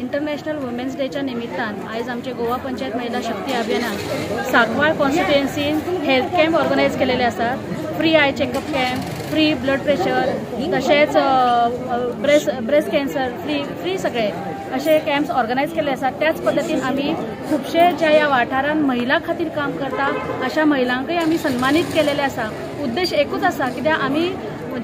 International women's डेच्या निमित्तान आयज आमचे गोवा पंचायत महिला शक्ती अभियानान सांकवाळ कॉन्स्टिट्युएन्सीन हेल्थ कॅम्प ऑर्गनायज केलेले आसात। Free I checkup camp, free blood pressure, तशेंच ब्रेस्ट कॅन्सर फ्री सगळे असे कॅम्प्स ऑर्गनायज केले आसात। त्याच पद्धतीन आम्ही खूपशे ज्या या वाठारान महिला खातीर काम करता अशा महिलांकय आम्ही सन्मानित केलेले आसा। उद्देश एकूच आसा, कित्याक आम्ही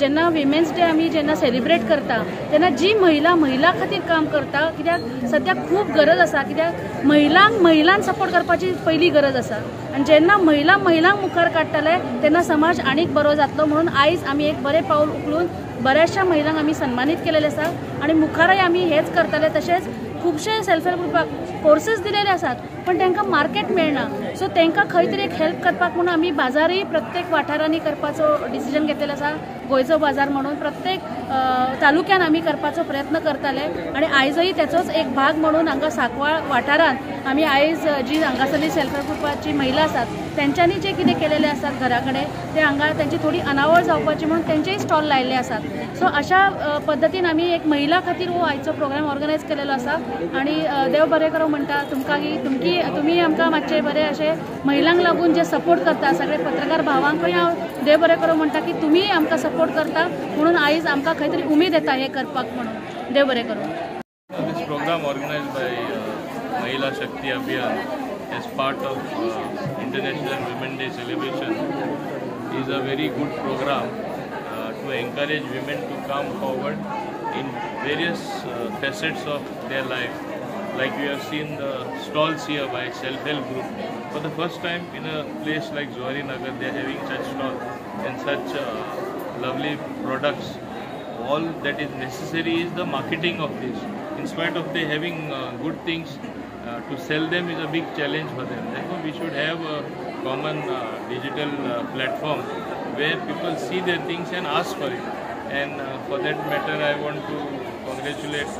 जेन्ना विमेन्स डे आम्ही जेन्ना सेलिब्रेट करता तेन्ना जी महिला खातीर काम करता, कित्याक सद्या खूप गरज आसा, कित्याक महिलांक सपोर्ट करपाची पहिली गरज आसा आणि जेन्ना महिलांक मुखार काडटले तेन्ना समाज आनीक बरो जातलो। म्हणून आयज आम्ही एक बरें पाऊल उखलून बऱ्याचशा महिलांक आम्ही सन्मानित केलेले आसा आणि मुखारय आम्ही हेच करतले। तशेंच खूपशे सेल्फ हेल्प ग्रुपाक कोर्सेस दिलेले आसात पण तांकां मार्केट मेळना, सो तांकां खंय तरी एक हेल्प करपाक म्हणून आम्ही बाजारय प्रत्येक वाठारांनी करपाचो डिसिजन घेतलेलो आसा। गोंयचो बाजार म्हणून प्रत्येक तालुक्यान आम्ही करपाचो प्रयत्न करतले आणि आयजय त्याचोच एक भाग म्हणून हांगा सांकवाळ वाठारांत आम्ही आयज जी हांगासरली सेल्फ हेल्प ग्रुपाची महिला आसात त्यांच्यानी जे कितें केलेले आसात घरा कडेन ते हांगा त्यांची थोडी अनावळ जावपाची म्हणून त्यांचेय स्टॉल लायल्ले आसात। सो अशा पद्धतीन आम्ही एक महिला खातीर हो आयचो प्रोग्राम ऑर्गनायज केलेलो आसा आणि देव बरें करूं म्हणटा तुमकां की तुमी आमकां मातशे बरें अशें महिलांक लागून जे सपोर्ट करता सगळे पत्रकार भावांकय हांव देव बरें करूं म्हणटा की तुमी आमकां सपोर्ट करता म्हणून आयज आमकां खंय तरी उमेद येता हे करपाक म्हणून देव बरें करूं। This program organized by Mahila Shakti Abhiyan as part of International Women Day celebration is a very good program to encourage women to come forward in various facets of their life. Like we have seen the stalls here by self-help group. For the first time in a place like Zuari Nagar, they are having such stalls and such lovely products. All that is necessary is the marketing of this. In spite of they having good things, to sell them is a big challenge for them. Therefore, we should have a common digital platform where people see their things and ask for it. And for that matter, I want to congratulate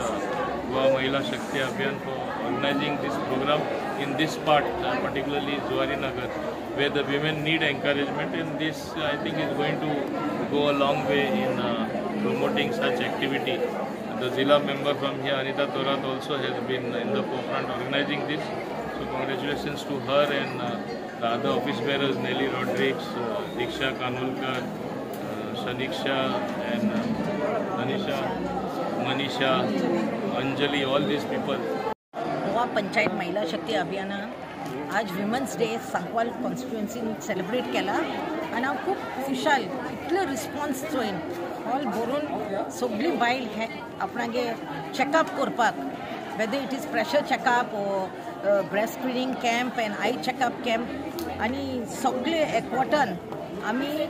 Goa Mahila Shakti Abhiyan for organizing this program in this part, particularly Zuari Nagar, where the women need encouragement, and this I think is going to go a long way in promoting such activity. The Zilla member from here, Anita Thorat, also has been in the forefront organizing this. So congratulations to her and the other office bearers, Nelly Rodriguez, Diksha Kanulkar, Shaniksha and Anisha, Manisha, Anjali, all these people. Goa panchayat महिला शक्ती अभियान आज women's day Sancoale कॉन्स्टिट्युएन्सीन celebrate केला आणि हांव खूब खुशाल इतलो response चोयन all भरून सगळी बायल हे आपणागे चेकअप करपाक, whether it is pressure checkup ओ breast feeding camp and eye checkup camp आणि सगळे एकवटान आमी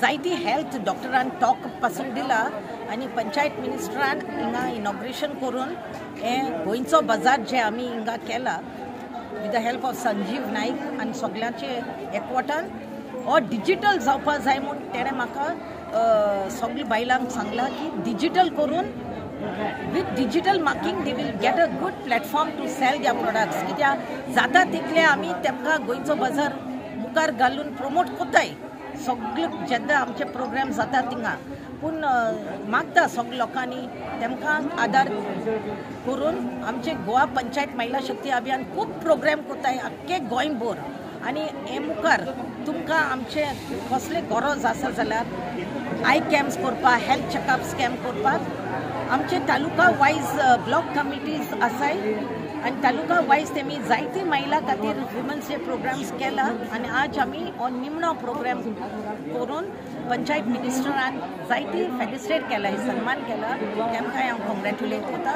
जायती हेल्थ डॉक्टरान टॉक पासून दिला आणि पंचायत मिनिस्टरान हिंगा इनॉग्रेशन करून हे गोंयचो बाजार जे आमी हिंगा केला with the help of Sanjeev Naik आणि सगळ्यांचे एकवटान हो डिजिटल जावपा जाय म्हणून तेणें म्हाका सगळी बायलांक सांगला की डिजिटल करून with digital marking they will get a good platform to sell their products. कित्याक जाता तितले आमी तेमकां गोंयचो बाजार मुखार घालून प्रमोट कोत्ताय सगळे जेन्ना आमचे प्रोग्राम जाता थिंगा, पूण मागता सगळे लोकांनी तेमकां आदार करून आमचे गोवा पंचायत महिला शक्ती अभियान खूब प्रोग्राम कोत्ताय आख्खे गोंयभर आणि हे मुखार तुमकां आमचे कसले गरज आसा जाल्यार आय कॅम्प्स करपाक, हेल्थ चेकअप्स कॅम्प करपाक आमचे तालुका वायज ब्लॉक कमिटीज आसाय आणि तालुका वायज तेमी जायती महिला खातीर वुमन्स डे प्रोग्राम्स केला आणि आज आमी हो निमणो प्रोग्राम करून पंचायत मिनिस्टरान जायती फेलिसिटेट केला, सन्मान केला, तेमकां हांव कॉंग्रेच्युलेट करता।